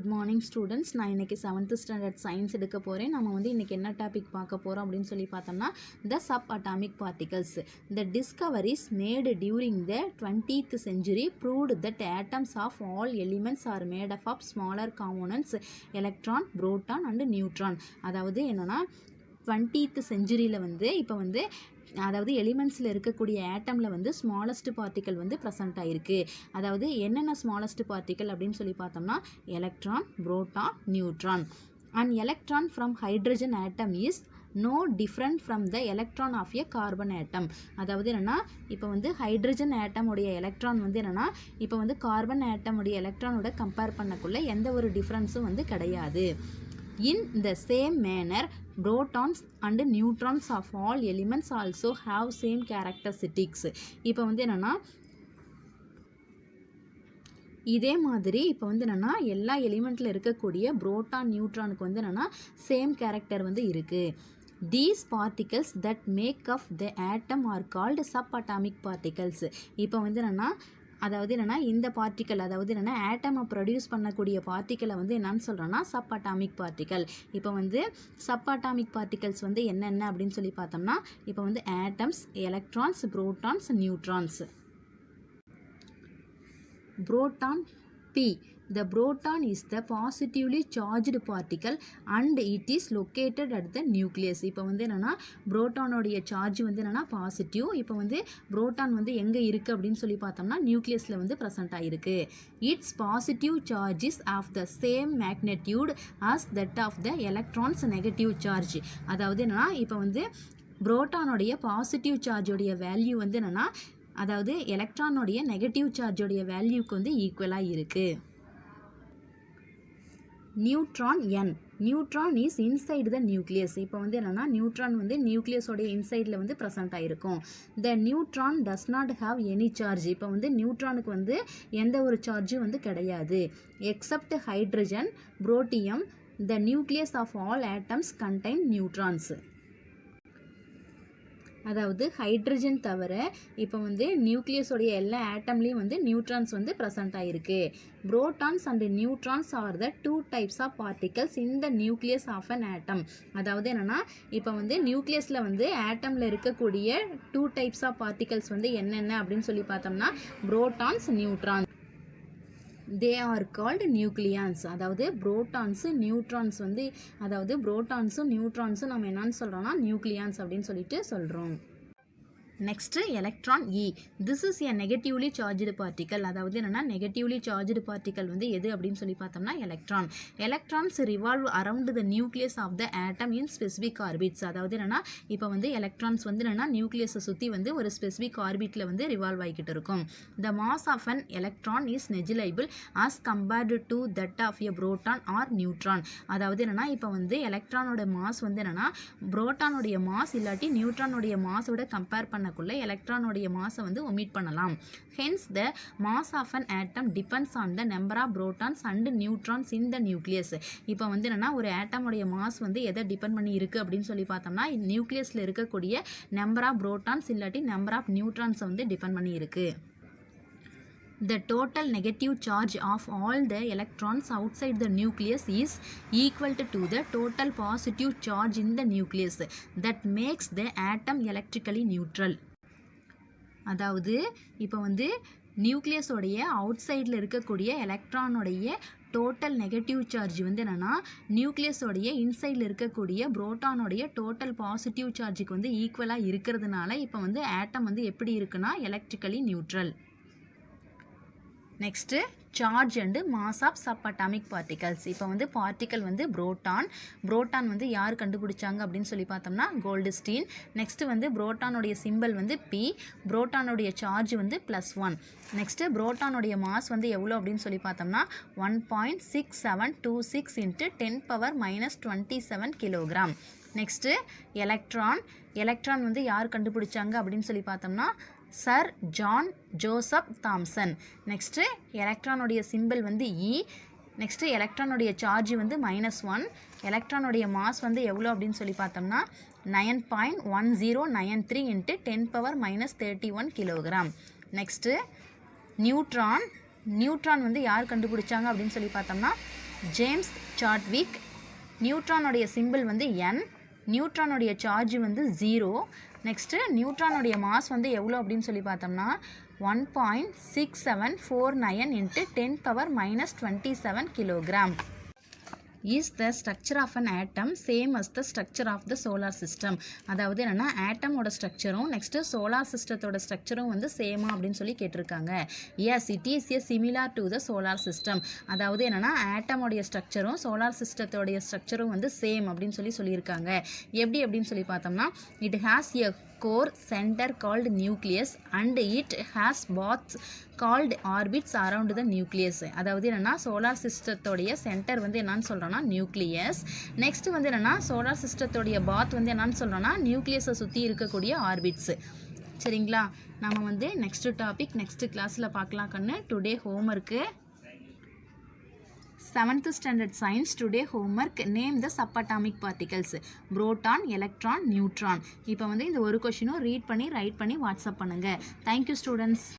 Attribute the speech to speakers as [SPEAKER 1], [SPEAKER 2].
[SPEAKER 1] Good morning students. நான் இன்றைக்கி 7th standard science எடுக்க போகிறேன். நம்ம வந்து இன்றைக்கி என்ன டாபிக் பார்க்க போகிறோம் அப்படின்னு சொல்லி பார்த்தோம்னா the sub atomic particles. The discoveries made during the 20th century proved that atoms of all elements are made up of smaller components electron, proton and neutron. அதாவது என்னென்னா 20th centuryயில் வந்து இப்போ வந்து அதாவது எலிமெண்ட்ஸில் இருக்கக்கூடிய ஆட்டமில் வந்து ஸ்மாலஸ்ட் பார்ட்டிக்கல் வந்து ப்ரெசென்ட் ஆகிருக்கு. அதாவது என்னென்ன ஸ்மாலஸ்ட் பார்ட்டிக்கல் அப்படின்னு சொல்லி பார்த்தோம்னா electron, proton, neutron. And electron from hydrogen atom is no different from the electron of a carbon atom. அதாவது என்னென்னா இப்போ வந்து ஹைட்ரஜன் ஆட்டமுடைய எலக்ட்ரான் வந்து என்னென்னா இப்போ வந்து கார்பன் ஆட்டமுடைய எலக்ட்ரானோட கம்பேர் பண்ணக்குள்ள எந்த ஒரு டிஃப்ரென்ஸும் வந்து கிடையாது. In the same manner, protons and neutrons of all elements also have same characteristics. இப்போ வந்து என்னென்னா இதே மாதிரி இப்போ வந்து என்னென்னா எல்லா எலிமெண்ட்டில் இருக்கக்கூடிய புரோட்டான், நியூட்ரானுக்கு வந்து என்னென்னா சேம் கேரக்டர் வந்து இருக்குது. These particles that make up the atom are called subatomic particles. இப்போ வந்து என்னென்னா அதாவது என்னென்னா இந்த பார்ட்டிக்கல் அதாவது என்னென்னா ஆட்டமை ப்ரொடியூஸ் பண்ணக்கூடிய பார்ட்டிக்கலை வந்து என்னன்னு சொல்கிறோன்னா சப் அட்டாமிக் பார்ட்டிக்கல். இப்போ வந்து சப் அட்டாமிக் பார்ட்டிகல்ஸ் வந்து என்னென்ன அப்படின்னு சொல்லி பார்த்தோம்னா இப்போ வந்து atoms, electrons, protons, neutrons. Proton P. The proton is the positively charged particle and it is located at the nucleus. இப்போ வந்து என்னென்னா புரோட்டானோடைய சார்ஜ் வந்து என்னென்னா பாசிட்டிவ். இப்போ வந்து புரோட்டான் வந்து எங்கே இருக்குது அப்படின்னு சொல்லி பார்த்தோம்னா நியூக்ளியஸில் வந்து ப்ரெசென்ட் ஆகிருக்கு. It's positive charge is of the same magnitude as that of the electrons negative charge. அதாவது என்னென்னா இப்போ வந்து புரோட்டானோடைய பாசிட்டிவ் சார்ஜோடைய வேல்யூ வந்து என்னென்னா அதாவது எலக்ட்ரானோடைய நெகட்டிவ் சார்ஜோடைய வேல்யூக்கு வந்து ஈக்குவலாக இருக்குது. Neutron N. Neutron is inside the nucleus. இப்போ வந்து என்னென்னா நியூட்ரான் வந்து நியூக்ளியஸோடைய இன்சைடில் வந்து ப்ரெசென்ட் ஆகிருக்கும். The neutron does not have any charge. இப்போ வந்து நியூட்ரானுக்கு வந்து எந்த ஒரு சார்ஜும் வந்து கிடையாது. Except hydrogen, protium, the nucleus of all atoms contain neutrons. அதாவது ஹைட்ரஜன் தவிர இப்போ வந்து நியூக்ளியஸோடைய எல்லா ஆட்டம்லேயும் வந்து நியூட்ரான்ஸ் வந்து ப்ரெசென்ட் ஆகிருக்கு. Protons and neutrons are the 2 types of particles in the nucleus of an atom. அதாவது என்னென்னா இப்போ வந்து நியூக்ளியஸில் வந்து ஆட்டமில் இருக்கக்கூடிய 2 types ஆஃப் பார்ட்டிகல்ஸ் வந்து என்னென்ன அப்படின்னு சொல்லி பார்த்தோம்னா protons, neutrons. They are called nucleons. அதாவது புரோட்டான்ஸு, நியூட்ரான்ஸ் வந்து அதாவது புரோட்டான்ஸும் நியூட்ரான்ஸும் நம்ம என்னன்னு சொல்கிறோம்னா நியூக்ளியான்ஸ் அப்படின்னு சொல்லிட்டு சொல்கிறோம். Next electron E. This is a negatively charged particle. அதாவது என்னென்னா நெகட்டிவ்லி சார்ஜ்டு பார்ட்டிக்கல் வந்து எது அப்படின்னு சொல்லி பார்த்தோம்னா electron. Electrons revolve around the nucleus of the atom in specific orbits. அதாவது என்னென்னா இப்போ வந்து எலக்ட்ரான்ஸ் வந்து என்னென்னா நியூக்ளியஸை சுற்றி வந்து ஒரு ஸ்பெசிஃபிக் ஆர்பிட்டில் வந்து ரிவால்வ் ஆகிக்கிட்டு இருக்கும். The mass of an electron is negligible as compared to that of a proton or neutron. அதாவது என்னென்னா இப்போ வந்து எலக்ட்ரானோட மாஸ் வந்து என்னென்னா புரோட்டானுடைய மாஸ் இல்லாட்டி நியூட்ரானுடைய மாஸோட கம்பேர் பண்ணக்குள்ள எலக்ட்ரானுடைய மாஸை வந்து ஒமிட் பண்ணலாம். Hence the mass of an atom depends on the number of protons and neutrons in the nucleus. இப்போ வந்து என்னென்னா ஒரு ஆட்டமுடைய மாஸ் வந்து எதை டிபெண்ட் பண்ணி இருக்குது அப்படின்னு சொல்லி பார்த்தோம்னா நியூக்ளியஸில் இருக்கக்கூடிய நம்பர் ஆஃப் புரோட்டான்ஸ் இல்லாட்டி நம்பர் ஆஃப் நியூட்ரான்ஸை வந்து டிபெண்ட் பண்ணி இருக்குது. The total negative charge of all the electrons outside the nucleus is equal to the total positive charge in the nucleus. That makes the atom electrically neutral. அதாவது இப்போ வந்து நியூக்ளியஸோடைய out சைடில் இருக்கக்கூடிய எலக்ட்ரானோடைய total negative charge வந்து என்னென்னா நியூக்ளியஸோடைய இன்சைடில் இருக்கக்கூடிய புரோட்டானோடைய total positive சார்ஜுக்கு வந்து ஈக்குவலாக இருக்கிறதுனால இப்போ வந்து ஆட்டம் வந்து எப்படி இருக்குன்னா electrically neutral. Next charge and mass of sub atomic particles. இப்போ வந்து பார்ட்டிக்கல் வந்து புரோட்டான் வந்து யார் கண்டுபிடிச்சாங்க அப்படின்னு சொல்லி பார்த்தோம்னா கோல்டுஸ்டீன். நெக்ஸ்ட்டு வந்து புரோட்டானுடைய சிம்பிள் வந்து P. புரோட்டானுடைய சார்ஜ் வந்து +1. நெக்ஸ்ட்டு புரோட்டானுடைய மாஸ் வந்து எவ்வளோ அப்படின்னு சொல்லி பார்த்தோம்னா 1.6726 × 10⁻⁻27 கிலோகிராம். நெக்ஸ்ட்டு எலக்ட்ரான் வந்து யார் கண்டுபிடிச்சாங்க அப்படின்னு சொல்லி பார்த்தோம்னா sir John Joseph Thomson. Next எலக்ட்ரானுடைய சிம்பிள் வந்து E. நெக்ஸ்ட்டு எலக்ட்ரானுடைய சார்ஜ் வந்து -1. எலக்ட்ரானுடைய மாஸ் வந்து எவ்வளோ அப்படின்னு சொல்லி பார்த்தோம்னா 9.1093 × 10⁻⁻31 கிலோகிராம். நெக்ஸ்ட்டு நியூட்ரான் வந்து யார் கண்டுபிடிச்சாங்க அப்படின்னு சொல்லி பார்த்தோம்னா ஜேம்ஸ் சாட்விக். நியூட்ரானுடைய சிம்பிள் வந்து N. நியூட்ரானுடைய சார்ஜ் வந்து 0. நெக்ஸ்ட்டு நியூட்ரானுடைய மாஸ் வந்து எவ்வளோ அப்படின்னு சொல்லி பார்த்தோம்னா 1.6749 × 10⁻⁻27 kilogram. Is the structure of an atom same as the structure of the solar system? அதாவது என்னன்னா ஆட்டமோட ஸ்ட்ரக்சரும் நெக்ஸ்ட்டு சோலார் சிஸ்டத்தோட ஸ்ட்ரக்சரும் வந்து சேமா அப்படின்னு சொல்லி கேட்டிருக்காங்க. Yes, it is a similar to the solar system. அதாவது என்னன்னா ஆட்டமோடைய ஸ்ட்ரக்சரும் சோலார் சிஸ்டத்தோடைய ஸ்ட்ரக்சரும் வந்து சேம் அப்படின்னு சொல்லியிருக்காங்க. எப்படி அப்படின்னு சொல்லி பார்த்தோம்னா it has a core center called nucleus and it has paths called orbits around the nucleus. அதாவது என்னன்னா சோலார் சிஸ்டத்தோடைய சென்டர் வந்து என்னன்னு சொல்கிறோன்னா நியூக்ளியஸ். நெக்ஸ்ட் வந்து என்னன்னா சோலார் சிஸ்டத்தோடைய பாத் வந்து என்னன்னு சொல்கிறோன்னா நியூக்ளியஸை சுற்றி இருக்கக்கூடிய ஆர்பிட்ஸு. சரிங்களா? நம்ம வந்து நெக்ஸ்ட் டாபிக் நெக்ஸ்ட் கிளாஸில் பார்க்கலாம் கண்ணு. Today homework 7th standard science. Today homework, name the subatomic particles. Proton, electron, neutron. இப்போ வந்து இந்த ஒரு கொஷினும் ரீட் பண்ணி ரைட் பண்ணி வாட்ஸ்அப் பண்ணுங்க. Thank you students.